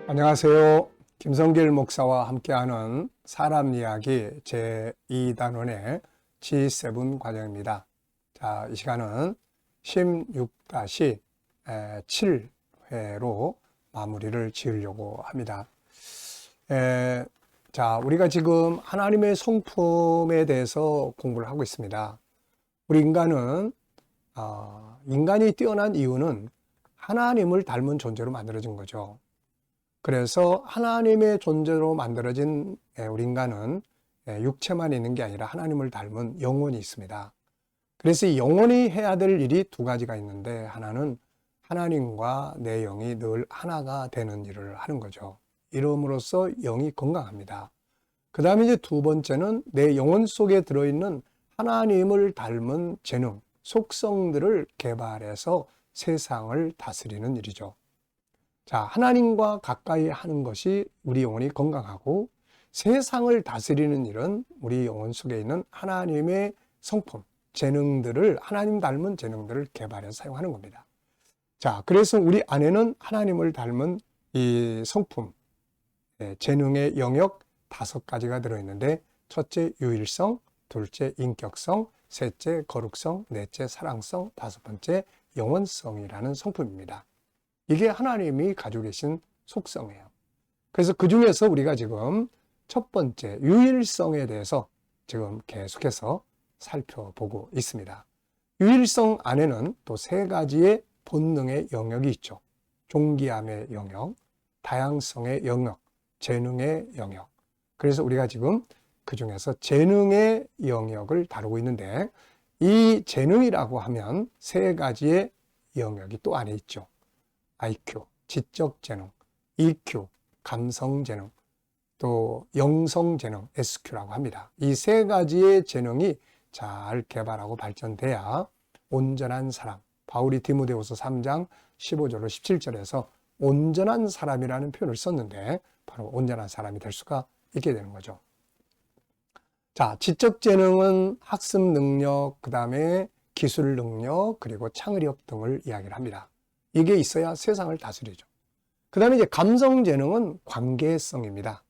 안녕하세요. 김성길 목사와 함께하는 사람 이야기 제2단원의 G7 과정입니다. 자, 이 시간은 16-7회로 마무리를 지으려고 합니다. 자, 우리가 지금 하나님의 성품에 대해서 공부를 하고 있습니다. 우리 인간이 뛰어난 이유는 하나님을 닮은 존재로 만들어진 거죠. 그래서 하나님의 존재로 만들어진 우리 인간은 육체만 있는 게 아니라 하나님을 닮은 영혼이 있습니다. 그래서 이 영혼이 해야 될 일이 두 가지가 있는데, 하나는 하나님과 내 영이 늘 하나가 되는 일을 하는 거죠. 이름으로써 영이 건강합니다. 그 다음에 이제 두 번째는 내 영혼 속에 들어있는 하나님을 닮은 재능, 속성들을 개발해서 세상을 다스리는 일이죠. 자, 하나님과 가까이 하는 것이 우리 영혼이 건강하고, 세상을 다스리는 일은 우리 영혼 속에 있는 하나님의 성품, 재능들을, 하나님 닮은 재능들을 개발해서 사용하는 겁니다. 자, 그래서 우리 안에는 하나님을 닮은 이 성품, 재능의 영역 5가지가 들어있는데, 첫째 유일성, 둘째 인격성, 셋째 거룩성, 넷째 사랑성, 5번째 영원성이라는 성품입니다. 이게 하나님이 가지고 계신 속성이에요. 그래서 그 중에서 우리가 지금 첫 번째 유일성에 대해서 지금 계속해서 살펴보고 있습니다. 유일성 안에는 또 3가지의 본능의 영역이 있죠. 존귀함의 영역, 다양성의 영역, 재능의 영역. 그래서 우리가 지금 그 중에서 재능의 영역을 다루고 있는데, 이 재능이라고 하면 3가지의 영역이 또 안에 있죠. IQ, 지적 재능, EQ, 감성 재능, 또 영성 재능, SQ라고 합니다. 이 3가지의 재능이 잘 개발하고 발전돼야 온전한 사람, 바울이 디모데후서 3장 15절로 17절에서 온전한 사람이라는 표현을 썼는데, 바로 온전한 사람이 될 수가 있게 되는 거죠. 자, 지적 재능은 학습 능력, 그 다음에 기술 능력, 그리고 창의력 등을 이야기를 합니다. 이게 있어야 세상을 다스리죠. 그 다음에 이제 감성 재능은 관계성입니다.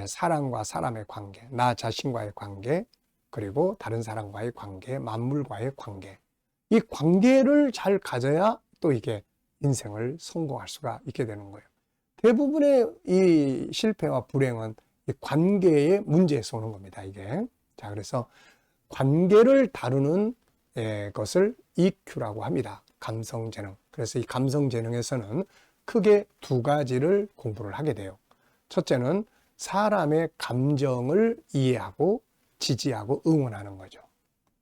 사람과 사람의 관계, 나 자신과의 관계, 그리고 다른 사람과의 관계, 만물과의 관계. 이 관계를 잘 가져야 또 이게 인생을 성공할 수가 있게 되는 거예요. 대부분의 이 실패와 불행은 이 관계의 문제에서 오는 겁니다, 이게. 자, 그래서 관계를 다루는 것을 EQ라고 합니다. 감성 재능. 그래서 이 감성 재능에서는 크게 2가지를 공부를 하게 돼요. 첫째는 사람의 감정을 이해하고 지지하고 응원하는 거죠.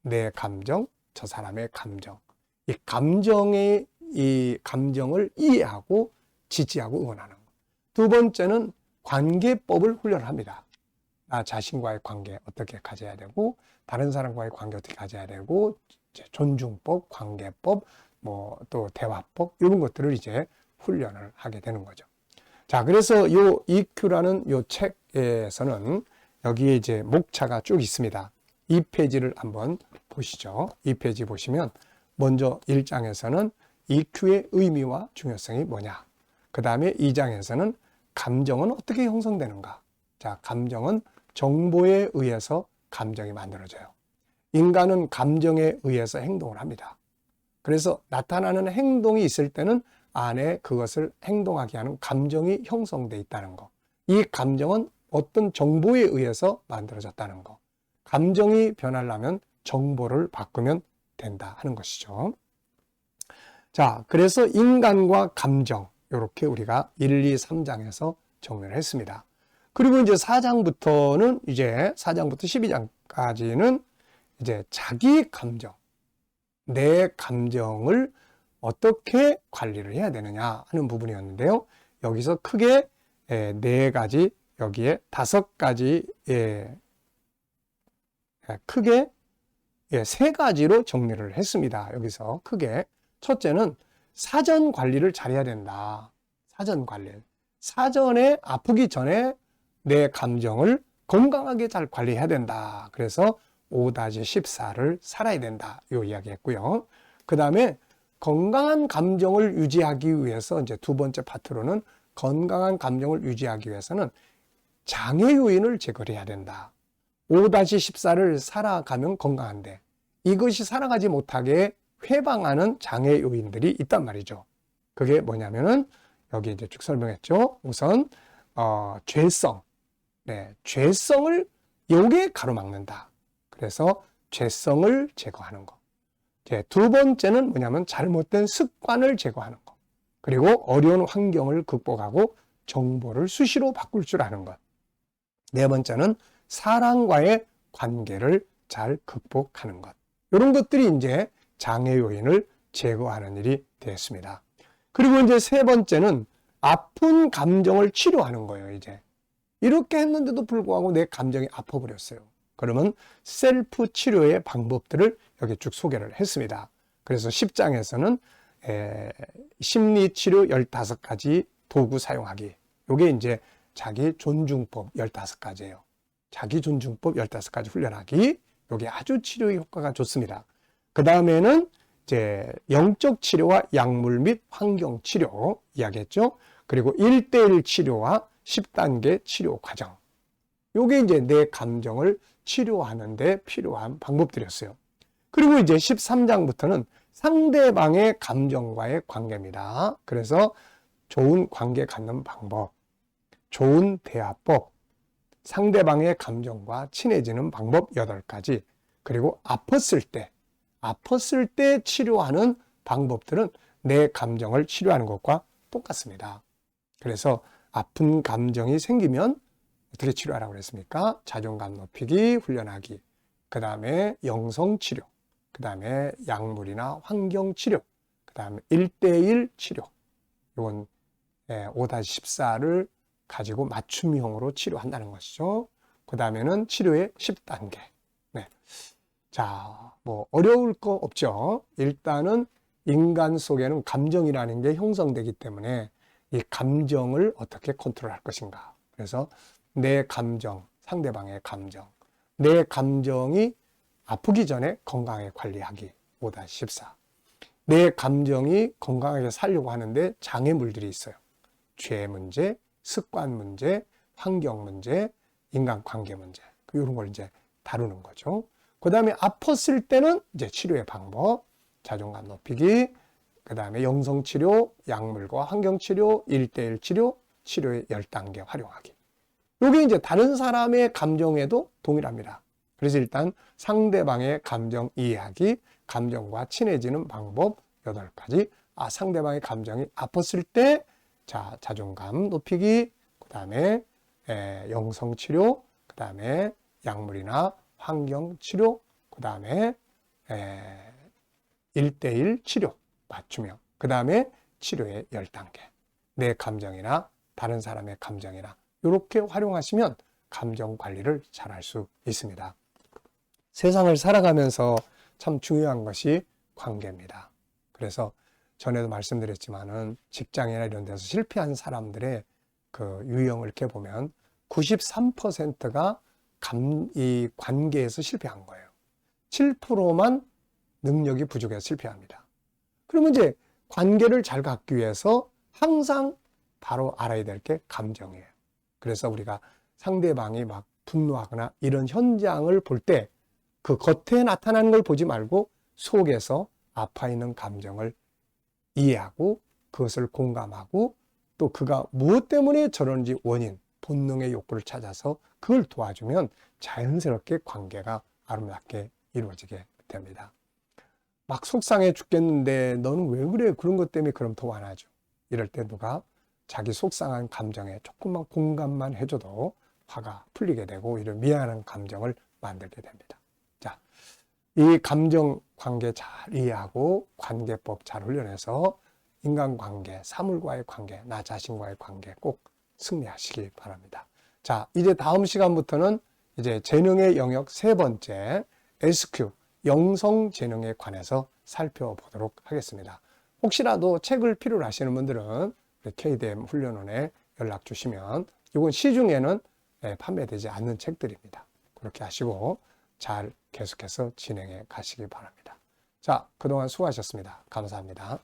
내 감정, 저 사람의 감정. 이 감정을 이해하고 지지하고 응원하는 것. 2번째는 관계법을 훈련합니다. 나 자신과의 관계 어떻게 가져야 되고, 다른 사람과의 관계 어떻게 가져야 되고, 존중법, 관계법, 또 대화법, 이런 것들을 이제 훈련을 하게 되는 거죠. 자, 그래서 요 EQ라는 요 책에서는 여기에 이제 목차가 쭉 있습니다. 2페이지를 한번 보시죠. 2페이지 보시면 먼저 1장에서는 EQ의 의미와 중요성이 뭐냐. 그 다음에 2장에서는 감정은 어떻게 형성되는가. 자, 감정은 정보에 의해서 감정이 만들어져요. 인간은 감정에 의해서 행동을 합니다. 그래서 나타나는 행동이 있을 때는 안에 그것을 행동하게 하는 감정이 형성되어 있다는 거. 이 감정은 어떤 정보에 의해서 만들어졌다는 거. 감정이 변하려면 정보를 바꾸면 된다 하는 것이죠. 자, 그래서 인간과 감정, 이렇게 우리가 1, 2, 3장에서 정리를 했습니다. 그리고 이제 4장부터 12장까지는 이제 자기 감정, 내 감정을 어떻게 관리를 해야 되느냐 하는 부분이었는데요. 여기서 크게 4가지, 여기에 5가지, 크게 3가지로 정리를 했습니다. 여기서 크게. 첫째는 사전 관리를 잘해야 된다. 사전 관리. 사전에 아프기 전에 내 감정을 건강하게 잘 관리해야 된다. 그래서 5-14를 살아야 된다. 요 이야기 했고요. 그 다음에 건강한 감정을 유지하기 위해서 이제 2번째 파트로는 건강한 감정을 유지하기 위해서는 장애 요인을 제거를 해야 된다. 5-14를 살아가면 건강한데 이것이 살아가지 못하게 회방하는 장애 요인들이 있단 말이죠. 그게 뭐냐면은 여기 이제 쭉 설명했죠. 우선 죄성, 죄성을 요게 가로막는다. 그래서 죄성을 제거하는 거. 이제 두 번째는 뭐냐면 잘못된 습관을 제거하는 거. 그리고 어려운 환경을 극복하고 정보를 수시로 바꿀 줄 아는 것. 네 번째는 사람과의 관계를 잘 극복하는 것. 이런 것들이 이제 장애 요인을 제거하는 일이 되었습니다. 그리고 이제 세 번째는 아픈 감정을 치료하는 거예요, 이제. 이렇게 했는데도 불구하고 내 감정이 아파버렸어요. 그러면 셀프 치료의 방법들을 여기 쭉 소개를 했습니다. 그래서 10장에서는 심리치료 15가지 도구 사용하기. 요게 이제 자기 존중법 15가지예요. 자기 존중법 15가지 훈련하기. 요게 아주 치료 효과가 좋습니다. 그 다음에는 이제 영적 치료와 약물 및 환경 치료 이야기했죠. 그리고 1:1 치료와 10단계 치료 과정. 요게 이제 내 감정을 치료하는 데 필요한 방법들이었어요. 그리고 이제 13장부터는 상대방의 감정과의 관계입니다. 그래서 좋은 관계 갖는 방법, 좋은 대화법, 상대방의 감정과 친해지는 방법 8가지, 그리고 아팠을 때 치료하는 방법들은 내 감정을 치료하는 것과 똑같습니다. 그래서 아픈 감정이 생기면 어떻게 치료하라고 그랬습니까? 자존감 높이기, 훈련하기, 그 다음에 영성치료, 그 다음에 약물이나 환경치료, 그 다음에 1:1 치료. 이건 5-14를 가지고 맞춤형으로 치료한다는 것이죠. 그 다음에는 치료의 10단계. 네. 자, 뭐 어려울 거 없죠. 일단은 인간 속에는 감정이라는 게 형성되기 때문에 이 감정을 어떻게 컨트롤할 것인가. 그래서 내 감정, 상대방의 감정, 내 감정이 아프기 전에 건강하게 관리하기 5-14. 내 감정이 건강하게 살려고 하는데 장애물들이 있어요. 죄 문제, 습관 문제, 환경 문제, 인간관계 문제. 이런 걸 이제 다루는 거죠. 그 다음에 아팠을 때는 이제 치료의 방법, 자존감 높이기, 그 다음에 영성치료, 약물과 환경치료, 1:1 치료, 치료의 10단계 활용하기. 이게 이제 다른 사람의 감정에도 동일합니다. 그래서 일단 상대방의 감정 이해하기, 감정과 친해지는 방법 8가지. 상대방의 감정이 아팠을 때, 자, 자존감 높이기, 그 다음에 영성치료, 그 다음에 약물이나 환경치료, 그 다음에 1:1 치료, 맞춤형. 그 다음에 치료의 10단계. 내 감정이나 다른 사람의 감정이나 이렇게 활용하시면 감정 관리를 잘 할 수 있습니다. 세상을 살아가면서 참 중요한 것이 관계입니다. 그래서 전에도 말씀드렸지만은 직장이나 이런 데서 실패한 사람들의 그 유형을 이렇게 보면 93%가 이 관계에서 실패한 거예요. 7%만 능력이 부족해서 실패합니다. 그러면 이제 관계를 잘 갖기 위해서 항상 바로 알아야 될 게 감정이에요. 그래서 우리가 상대방이 막 분노하거나 이런 현장을 볼 때 그 겉에 나타나는 걸 보지 말고 속에서 아파 있는 감정을 이해하고 그것을 공감하고 또 그가 무엇 때문에 저러는지 원인, 본능의 욕구를 찾아서 그걸 도와주면 자연스럽게 관계가 아름답게 이루어지게 됩니다. 막 속상해 죽겠는데 너는 왜 그래? 그런 것 때문에 그럼 더 화나죠. 이럴 때 누가 자기 속상한 감정에 조금만 공감만 해줘도 화가 풀리게 되고 이런 미안한 감정을 만들게 됩니다. 자, 이 감정 관계 잘 이해하고 관계법 잘 훈련해서 인간관계, 사물과의 관계, 나 자신과의 관계 꼭 승리하시기 바랍니다. 자, 이제 다음 시간부터는 이제 재능의 영역 3번째 SQ, 영성재능에 관해서 살펴보도록 하겠습니다. 혹시라도 책을 필요로 하시는 분들은 KDM 훈련원에 연락 주시면 이건 시중에는 판매되지 않는 책들입니다. 그렇게 하시고 잘 계속해서 진행해 가시기 바랍니다. 자, 그동안 수고하셨습니다. 감사합니다.